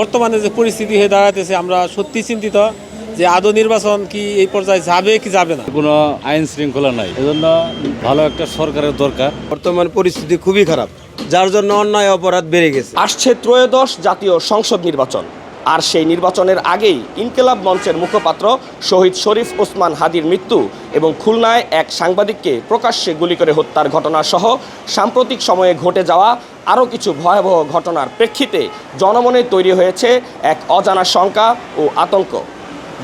বর্তমানে যে পরিস্থিতি হয়ে দাঁড়াতেছে আমরা সত্যি চিন্তিত যে আদৌ নির্বাচন কি এই পর্যায়ে যাবে কি যাবে না। কোনো আইন শৃঙ্খলা নাই, এজন্য ভালো একটা সরকারের দরকার। বর্তমান পরিস্থিতি খুবই খারাপ, যার জন্য অন্যায় অপরাধ বেড়ে গেছে। আসছে ত্রয়োদশ জাতীয় সংসদ নির্বাচন, আর সেই নির্বাচনের আগেই ইনকিলাব মঞ্চের মুখপাত্র শহীদ শরীফ ওসমান হাদির মৃত্যু এবং খুলনায় এক সাংবাদিককে প্রকাশ্যে গুলি করে হত্যার ঘটনা সহ সাম্প্রতিক সময়ে ঘটে যাওয়া আরও কিছু ভয়াবহ ঘটনার প্রেক্ষিতে জনমনে তৈরি হয়েছে এক অজানা শঙ্কা ও আতঙ্ক।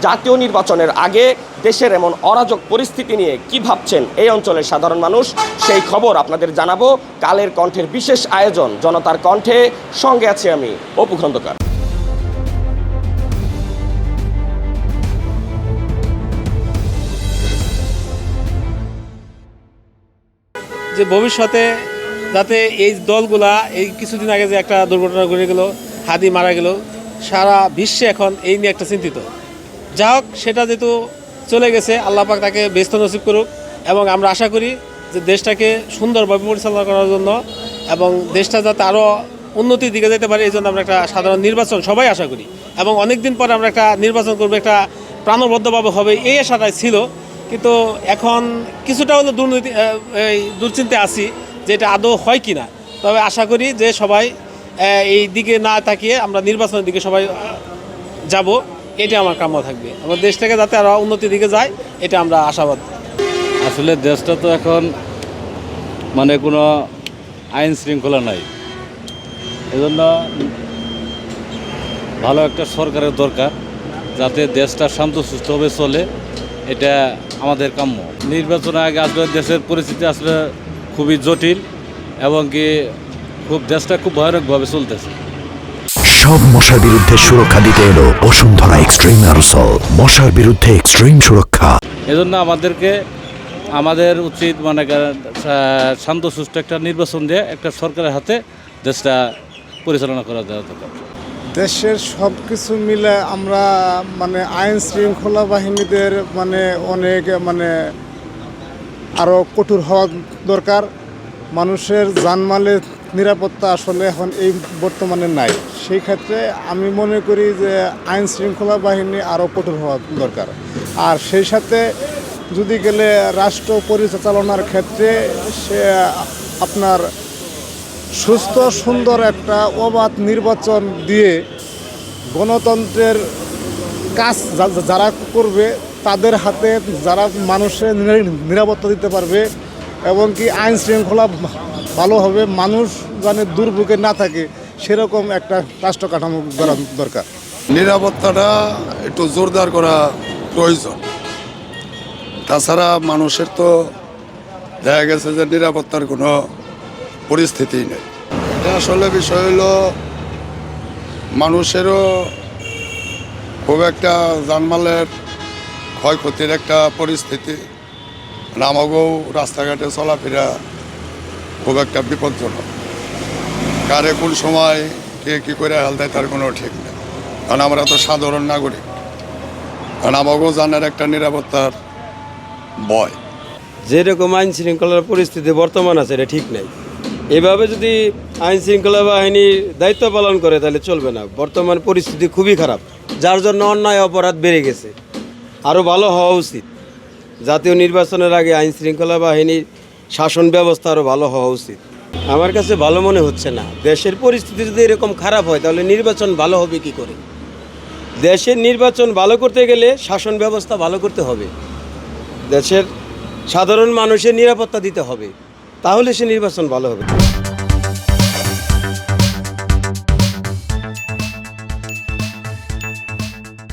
জাতীয় নির্বাচনের আগে দেশের এমন অরাজক পরিস্থিতি নিয়ে কি ভাবছেন এই অঞ্চলের সাধারণ মানুষ, সেই খবর আপনাদের জানাবো কালের কণ্ঠের বিশেষ আয়োজন জনতার কণ্ঠে। সঙ্গে আছি আমি অপু খন্দকার। যে ভবিষ্যতে যাতে এই দলগুলা এই কিছুদিন আগে যে একটা দুর্ঘটনা ঘটে গেল, হাদি মারা গেল, সারা বিশ্বে এখন এই নিয়ে একটা চিন্তিত। যা হোক, সেটা যেহেতু চলে গেছে, আল্লাহ পাক তাকে ব্যস্ত নসিব করুক এবং আমরা আশা করি যে দেশটাকে সুন্দরভাবে পরিচালনা করার জন্য এবং দেশটা যাতে আরও উন্নতির দিকে যেতে পারে এই জন্য আমরা একটা সাধারণ নির্বাচন সবাই আশা করি এবং অনেক দিন পরে আমরা একটা নির্বাচন করবো, একটা প্রাণবদ্ধভাবে হবে এই আশাটাই ছিল। কিন্তু এখন কিছুটা হলো দুশ্চিন্তায় আছি যে এটা আদৌ হয় কি না। তবে আশা করি যে সবাই এই দিকে না তাকিয়ে আমরা নির্বাচনের দিকে সবাই যাব, এটা আমার কাম্য থাকবে। আমার দেশটাকে যাতে আরও উন্নতির দিকে যায় এটা আমরা আশাবাদ। আসলে দেশটা তো এখন মানে কোনো আইন শৃঙ্খলা নাই, এজন্য ভালো একটা সরকারের দরকার যাতে দেশটা শান্তসুষ্ঠুভাবে চলে, এটা আমাদের কাম্য। নির্বাচনের আগে আসলে দেশের পরিস্থিতি আসলে খুবই জটিল এবং কি দেশটা খুব ভয়ানকভাবে চলতেছে। সব মশার বিরুদ্ধে সুরক্ষা দিতে এলো বসুন্ধরা এক্সট্রিম অ্যারোসল, মশার বিরুদ্ধে এক্সট্রিম সুরক্ষা। এজন্য আমাদের উচিত মানে শান্তসুষ্ঠু একটা নির্বাচন দিয়ে একটা সরকারের হাতে দেশটা পরিচালনা করা দেওয়া দরকার। দেশের সব কিছু মিলে আমরা মানে আইন শৃঙ্খলা বাহিনীদের অনেক আরও কঠোর হওয়া দরকার। মানুষের জানমালের নিরাপত্তা আসলে এখন এই বর্তমানে নাই। সেই ক্ষেত্রে আমি মনে করি যে আইন শৃঙ্খলা বাহিনী আরও কঠোর হওয়া দরকার। আর সেই সাথে যদি গেলে রাষ্ট্র পরিচালনার ক্ষেত্রে সে আপনার সুস্থ সুন্দর একটা অবাধ নির্বাচন দিয়ে গণতন্ত্রের কাজ যারা করবে তাদের হাতে যারা মানুষের নিরাপত্তা দিতে পারবে এবং কি আইন শৃঙ্খলা ভালো হবে, মানুষ যেন দুর্ভোগে না থাকে সেরকম একটা রাষ্ট্র কাঠামো করা দরকার। নিরাপত্তাটা একটু জোরদার করা প্রয়োজন। তাছাড়া মানুষের তো দেখা গেছে যে নিরাপত্তার কোনো পরিস্থিতি নেই। এটা আসলে বিষয় হলো মানুষেরও খুব একটা জানমালের ক্ষয়ক্ষতির একটা পরিস্থিতি। আমাকেও রাস্তাঘাটে চলাফেরা খুব একটা বিপজ্জনক। কারে কোন সময় কে কী করে হাল দেয় তার কোনো ঠিক নেই, কারণ আমরা তো সাধারণ নাগরিক। কারণ আমাকেও জানার একটা নিরাপত্তার ভয়। যেরকম আইন শৃঙ্খলার পরিস্থিতি বর্তমান আছে এটা ঠিক নাই। এভাবে যদি আইন শৃঙ্খলা বাহিনীর দায়িত্ব পালন করে তাহলে চলবে না। বর্তমান পরিস্থিতি খুবই খারাপ, যার জন্য অন্যায় অপরাধ বেড়ে গেছে। আরও ভালো হওয়া উচিত। জাতীয় নির্বাচনের আগে আইন শৃঙ্খলা বাহিনীর শাসন ব্যবস্থা আরও ভালো হওয়া উচিত। আমার কাছে ভালো মনে হচ্ছে না। দেশের পরিস্থিতি যদি এরকম খারাপ হয় তাহলে নির্বাচন ভালো হবে কি করে? দেশের নির্বাচন ভালো করতে গেলে শাসন ব্যবস্থা ভালো করতে হবে, দেশের সাধারণ মানুষের নিরাপত্তা দিতে হবে, তাহলে সে নির্বাচন ভালো হবে।